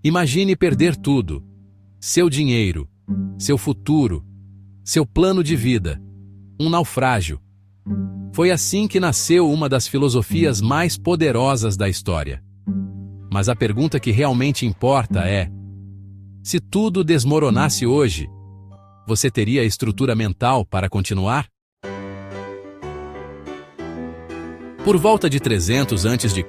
Imagine perder tudo: seu dinheiro, seu futuro, seu plano de vida. Um naufrágio. Foi assim que nasceu uma das filosofias mais poderosas da história. Mas a pergunta que realmente importa é: se tudo desmoronasse hoje, você teria estrutura mental para continuar? Por volta de 300 a.C.,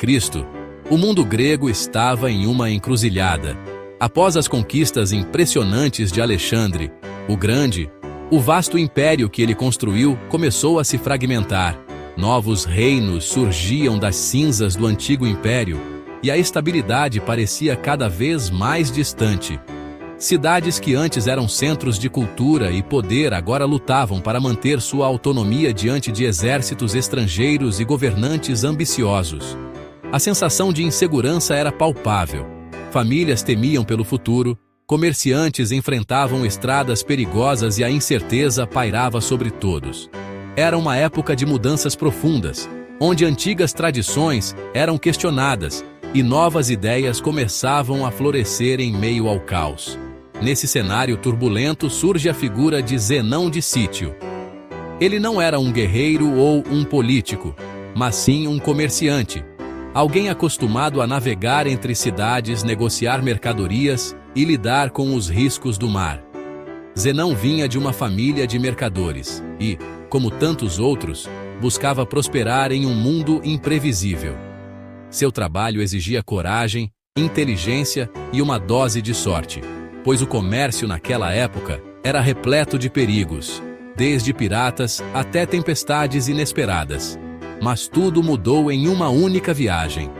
o mundo grego estava em uma encruzilhada. Após as conquistas impressionantes de Alexandre o Grande, o vasto império que ele construiu começou a se fragmentar. Novos reinos surgiam das cinzas do antigo império e a estabilidade parecia cada vez mais distante. Cidades que antes eram centros de cultura e poder agora lutavam para manter sua autonomia diante de exércitos estrangeiros e governantes ambiciosos. A sensação de insegurança era palpável. Famílias temiam pelo futuro, comerciantes enfrentavam estradas perigosas e a incerteza pairava sobre todos. Era uma época de mudanças profundas, onde antigas tradições eram questionadas e novas ideias começavam a florescer em meio ao caos. Nesse cenário turbulento surge a figura de Zenão de Cítio. Ele não era um guerreiro ou um político, mas sim um comerciante. Alguém acostumado a navegar entre cidades, negociar mercadorias e lidar com os riscos do mar. Zenão vinha de uma família de mercadores e, como tantos outros, buscava prosperar em um mundo imprevisível. Seu trabalho exigia coragem, inteligência e uma dose de sorte, pois o comércio naquela época era repleto de perigos, desde piratas até tempestades inesperadas. Mas tudo mudou em uma única viagem.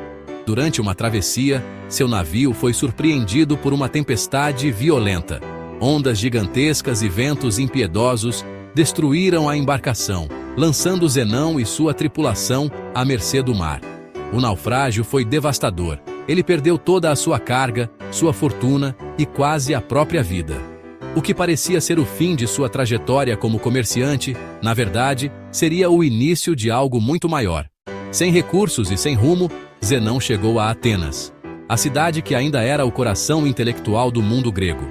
Durante uma travessia, seu navio foi surpreendido por uma tempestade violenta. Ondas gigantescas e ventos impiedosos destruíram a embarcação, lançando Zenão e sua tripulação à mercê do mar. O naufrágio foi devastador. Ele perdeu toda a sua carga, sua fortuna e quase a própria vida. O que parecia ser o fim de sua trajetória como comerciante, na verdade, seria o início de algo muito maior. Sem recursos e sem rumo, Zenão chegou a Atenas, a cidade que ainda era o coração intelectual do mundo grego.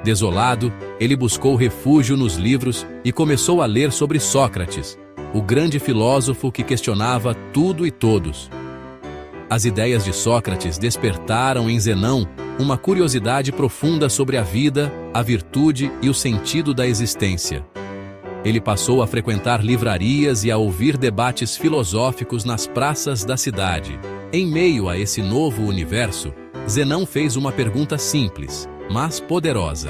Desolado, ele buscou refúgio nos livros e começou a ler sobre Sócrates, o grande filósofo que questionava tudo e todos. As ideias de Sócrates despertaram em Zenão uma curiosidade profunda sobre a vida, a virtude e o sentido da existência. Ele passou a frequentar livrarias e a ouvir debates filosóficos nas praças da cidade. Em meio a esse novo universo, Zenão fez uma pergunta simples, mas poderosa: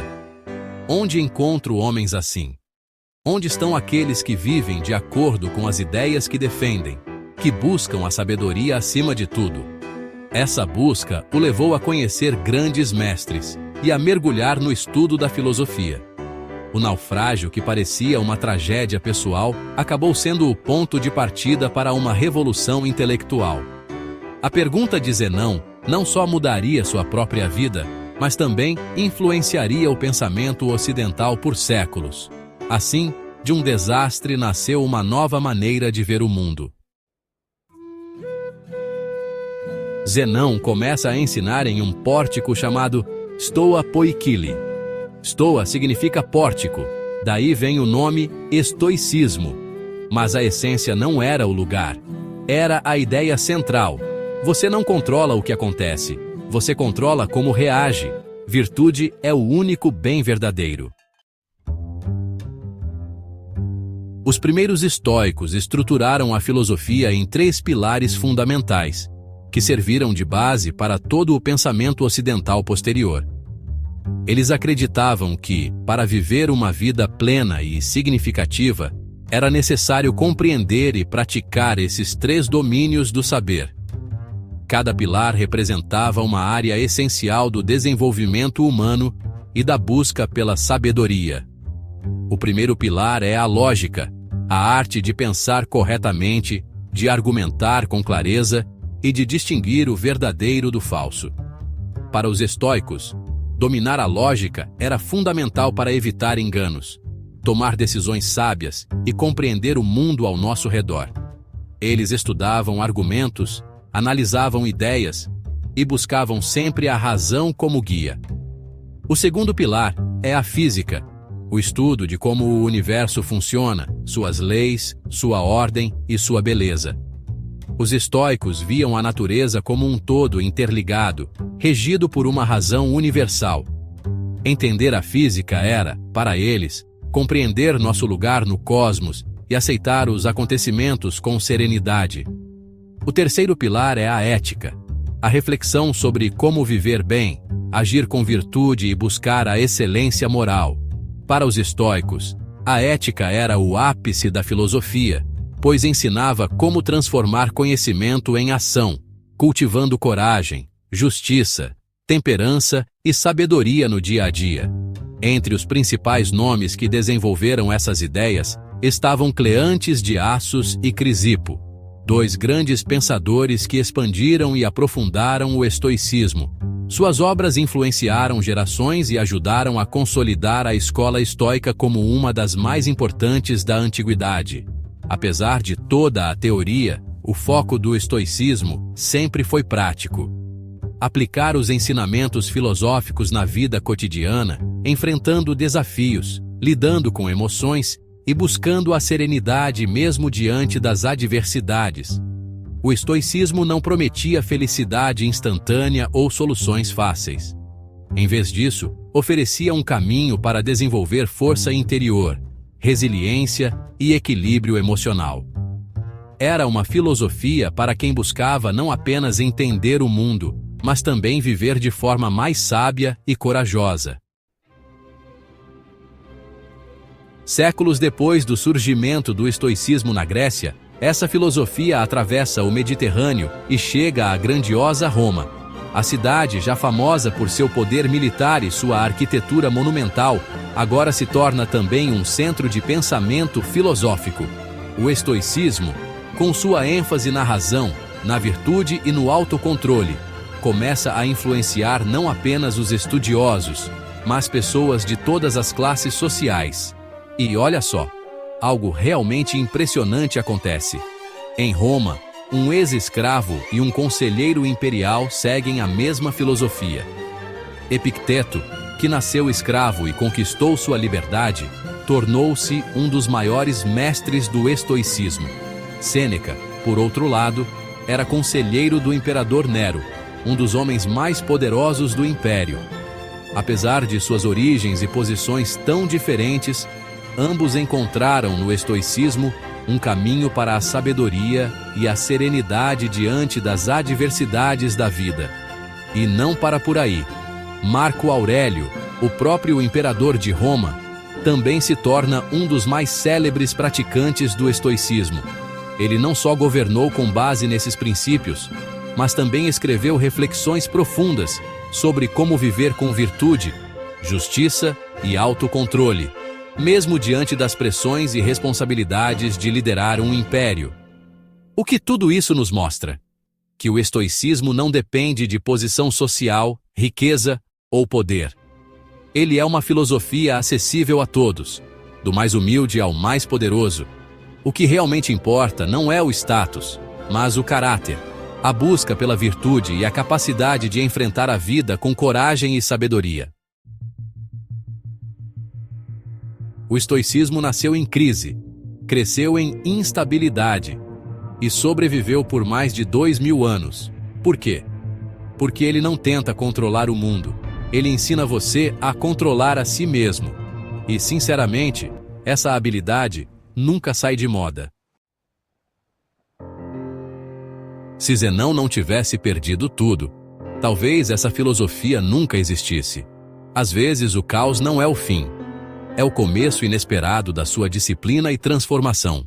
onde encontro homens assim? Onde estão aqueles que vivem de acordo com as ideias que defendem, que buscam a sabedoria acima de tudo? Essa busca o levou a conhecer grandes mestres e a mergulhar no estudo da filosofia. O naufrágio, que parecia uma tragédia pessoal, acabou sendo o ponto de partida para uma revolução intelectual. A pergunta de Zenão não só mudaria sua própria vida, mas também influenciaria o pensamento ocidental por séculos. Assim, de um desastre nasceu uma nova maneira de ver o mundo. Zenão começa a ensinar em um pórtico chamado Stoa Poikile. Stoa significa pórtico, daí vem o nome estoicismo. Mas a essência não era o lugar, era a ideia central. Você não controla o que acontece, você controla como reage. Virtude é o único bem verdadeiro. Os primeiros estoicos estruturaram a filosofia em 3 pilares fundamentais, que serviram de base para todo o pensamento ocidental posterior. Eles acreditavam que, para viver uma vida plena e significativa, era necessário compreender e praticar esses 3 domínios do saber. Cada pilar representava uma área essencial do desenvolvimento humano e da busca pela sabedoria. O primeiro pilar é a lógica, a arte de pensar corretamente, de argumentar com clareza e de distinguir o verdadeiro do falso. Para os estoicos, dominar a lógica era fundamental para evitar enganos, tomar decisões sábias e compreender o mundo ao nosso redor. Eles estudavam argumentos, analisavam ideias e buscavam sempre a razão como guia. O segundo pilar é a física, o estudo de como o universo funciona, suas leis, sua ordem e sua beleza. Os estoicos viam a natureza como um todo interligado, regido por uma razão universal. Entender a física era, para eles, compreender nosso lugar no cosmos e aceitar os acontecimentos com serenidade. O terceiro pilar é a ética, a reflexão sobre como viver bem, agir com virtude e buscar a excelência moral. Para os estoicos, a ética era o ápice da filosofia, pois ensinava como transformar conhecimento em ação, cultivando coragem, justiça, temperança e sabedoria no dia a dia. Entre os principais nomes que desenvolveram essas ideias estavam Cleantes de Assos e Crisipo, dois grandes pensadores que expandiram e aprofundaram o estoicismo. Suas obras influenciaram gerações e ajudaram a consolidar a escola estoica como uma das mais importantes da antiguidade. Apesar de toda a teoria, o foco do estoicismo sempre foi prático. Aplicar os ensinamentos filosóficos na vida cotidiana, enfrentando desafios, lidando com emoções e buscando a serenidade mesmo diante das adversidades. O estoicismo não prometia felicidade instantânea ou soluções fáceis. Em vez disso, oferecia um caminho para desenvolver força interior, resiliência e equilíbrio emocional. Era uma filosofia para quem buscava não apenas entender o mundo, mas também viver de forma mais sábia e corajosa. Séculos depois do surgimento do estoicismo na Grécia, essa filosofia atravessa o Mediterrâneo e chega à grandiosa Roma. A cidade, já famosa por seu poder militar e sua arquitetura monumental, agora se torna também um centro de pensamento filosófico. O estoicismo, com sua ênfase na razão, na virtude e no autocontrole, começa a influenciar não apenas os estudiosos, mas pessoas de todas as classes sociais. E olha só, algo realmente impressionante acontece. Em Roma, um ex-escravo e um conselheiro imperial seguem a mesma filosofia. Epicteto, que nasceu escravo e conquistou sua liberdade, tornou-se um dos maiores mestres do estoicismo. Sêneca, por outro lado, era conselheiro do imperador Nero, um dos homens mais poderosos do império. Apesar de suas origens e posições tão diferentes, ambos encontraram no estoicismo um caminho para a sabedoria e a serenidade diante das adversidades da vida. E não para por aí. Marco Aurélio, o próprio imperador de Roma, também se torna um dos mais célebres praticantes do estoicismo. Ele não só governou com base nesses princípios, mas também escreveu reflexões profundas sobre como viver com virtude, justiça e autocontrole, mesmo diante das pressões e responsabilidades de liderar um império. O que tudo isso nos mostra? Que o estoicismo não depende de posição social, riqueza ou poder. Ele é uma filosofia acessível a todos, do mais humilde ao mais poderoso. O que realmente importa não é o status, mas o caráter, a busca pela virtude e a capacidade de enfrentar a vida com coragem e sabedoria. O estoicismo nasceu em crise, cresceu em instabilidade e sobreviveu por mais de 2000 anos. Por quê? Porque ele não tenta controlar o mundo, ele ensina você a controlar a si mesmo. E, sinceramente, essa habilidade nunca sai de moda. Se Zenão não tivesse perdido tudo, talvez essa filosofia nunca existisse. Às vezes o caos não é o fim. É o começo inesperado da sua disciplina e transformação.